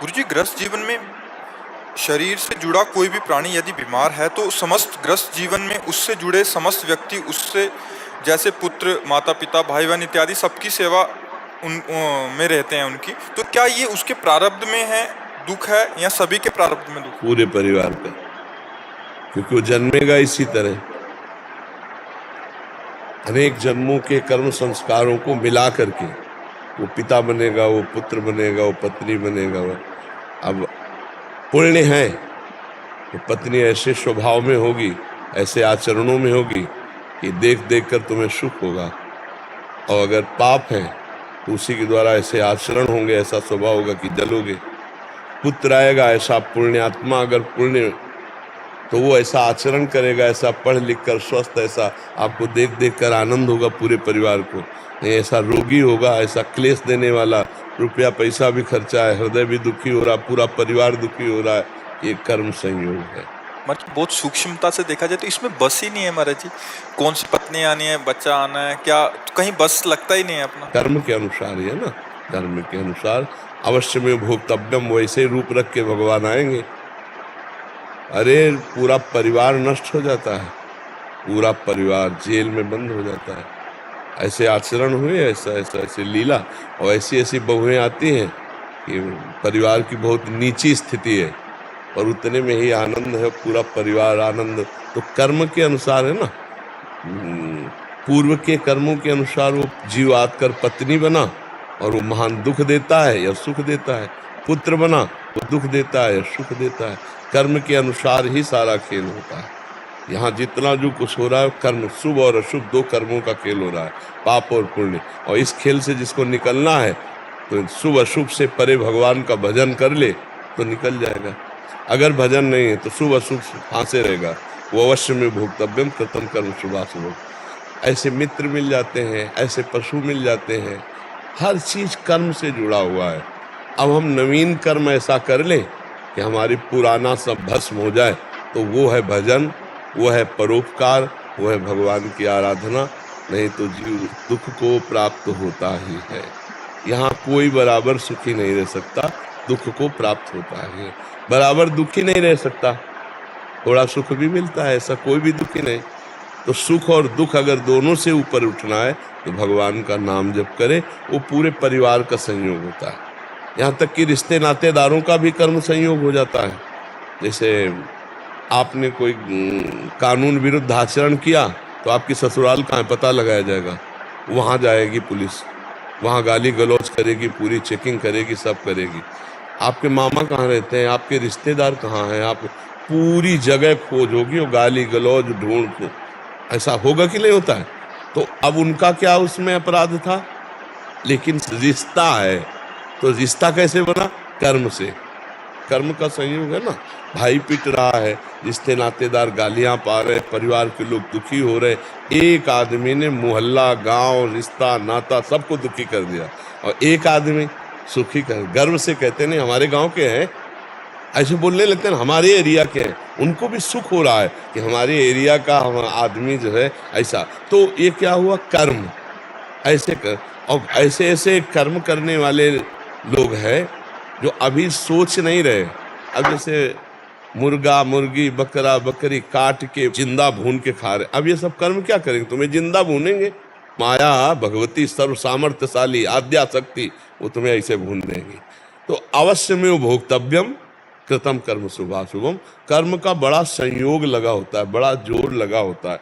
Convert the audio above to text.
गुरुजी, ग्रस्त जीवन में शरीर से जुड़ा कोई भी प्राणी यदि बीमार है तो समस्त ग्रस्त जीवन में उससे जुड़े समस्त व्यक्ति उससे जैसे पुत्र, माता पिता, भाई बहन इत्यादि सबकी सेवा में रहते हैं उनकी। तो क्या ये उसके प्रारब्ध में है दुख है या सभी के प्रारब्ध में दुख? पूरे परिवार का, क्योंकि वो जन्मेगा इसी तरह। अनेक जन्मों के कर्म संस्कारों को मिला करके वो पिता बनेगा, वो पुत्र बनेगा, वो पत्नी बनेगा। वो अब पुण्य है तो पत्नी ऐसे स्वभाव में होगी, ऐसे आचरणों में होगी कि देख देख कर तुम्हें सुख होगा, और अगर पाप है तो उसी के द्वारा ऐसे आचरण होंगे, ऐसा स्वभाव होगा कि जलोगे। पुत्र आएगा ऐसा पुण्यात्मा, अगर पुण्य तो वो ऐसा आचरण करेगा, ऐसा पढ़ लिख कर स्वस्थ, ऐसा आपको देख देख कर आनंद होगा पूरे परिवार को। नहीं ऐसा रोगी होगा, ऐसा क्लेश देने वाला, रुपया पैसा भी खर्चा है, हृदय भी दुखी हो रहा, पूरा परिवार दुखी हो रहा है। ये कर्म संयोग है। मतलब बहुत सूक्ष्मता से देखा जाए तो इसमें बस ही नहीं है महाराज जी, कौन सी पत्नी आनी है, बच्चा आना है, क्या कहीं बस लगता ही नहीं है अपना। कर्म के अनुसार ही है ना, कर्म के अनुसार अवश्य में भोक्तव्यम, वैसे रूप रख के भगवान आएंगे। अरे पूरा परिवार नष्ट हो जाता है, पूरा परिवार जेल में बंद हो जाता है। ऐसे आचरण हुए, ऐसा ऐसा ऐसे लीला, और ऐसी ऐसी बहुएं आती हैं कि परिवार की बहुत नीची स्थिति है और उतने में ही आनंद है, पूरा परिवार आनंद। तो कर्म के अनुसार है ना, पूर्व के कर्मों के अनुसार वो जीव आकर पत्नी बना और वो महान दुख देता है या सुख देता है, पुत्र बना वो दुख देता है या सुख देता है। कर्म के अनुसार ही सारा खेल होता है। यहाँ जितना जो कुछ हो रहा है कर्म, शुभ और अशुभ दो कर्मों का खेल हो रहा है, पाप और पुण्य। और इस खेल से जिसको निकलना है तो शुभ अशुभ से परे भगवान का भजन कर ले तो निकल जाएगा। अगर भजन नहीं है तो शुभ अशुभ फांसे रहेगा। वो अवश्य में भोक्तव्यम कृतम कर्म शुभाशुभ। ऐसे मित्र मिल जाते हैं, ऐसे पशु मिल जाते हैं, हर चीज कर्म से जुड़ा हुआ है। अब हम नवीन कर्म ऐसा कर लें कि हमारी पुराना सब भस्म हो जाए, तो वो है भजन, वो है परोपकार, वो है भगवान की आराधना। नहीं तो जीव दुख को प्राप्त होता ही है। यहाँ कोई बराबर सुखी नहीं रह सकता, दुख को प्राप्त होता है। बराबर दुखी नहीं रह सकता, थोड़ा सुख भी मिलता है, ऐसा कोई भी दुखी नहीं। तो सुख और दुख अगर दोनों से ऊपर उठना है तो भगवान का नाम जप करे, वो पूरे परिवार का संयोग होता है। यहाँ तक कि रिश्ते नातेदारों का भी कर्म संयोग हो जाता है। जैसे आपने कोई कानून विरुद्ध आचरण किया तो आपकी ससुराल कहाँ पता लगाया जाएगा, वहाँ जाएगी पुलिस, वहाँ गाली गलौज करेगी, पूरी चेकिंग करेगी, सब करेगी। आपके मामा कहाँ रहते हैं, आपके रिश्तेदार कहाँ हैं, आप पूरी जगह खोज होगी और गाली गलौज ढूंढ। ऐसा होगा कि नहीं होता है? तो अब उनका क्या उसमें अपराध था, लेकिन रिश्ता है तो रिश्ता कैसे बना? कर्म से। कर्म का संयोग है ना। भाई पिट रहा है, रिश्ते नातेदार गालियां पा रहे, परिवार के लोग दुखी हो रहे, एक आदमी ने मोहल्ला, गांव, रिश्ता, नाता सबको दुखी कर दिया, और एक आदमी सुखी कर, गर्व से कहते नहीं हमारे गांव के हैं, ऐसे बोलने लगते हैं हमारे एरिया के हैं। उनको भी सुख हो रहा है कि हमारे एरिया का हम आदमी जो है ऐसा। तो ये क्या हुआ? कर्म ऐसे कर। और ऐसे ऐसे कर्म करने वाले लोग हैं जो अभी सोच नहीं रहे। अब जैसे मुर्गा, मुर्गी, बकरा, बकरी काट के जिंदा भून के खा रहे, अब ये सब कर्म क्या करेंगे? तुम्हें जिंदा भूनेंगे। माया भगवती सर्व सामर्थ्यशाली आद्या शक्ति, वो तुम्हें ऐसे भून देंगी। तो अवश्य में वो भोक्तव्यम कृतम कर्म शुभाशुभम। कर्म का बड़ा संयोग लगा होता है, बड़ा जोर लगा होता है।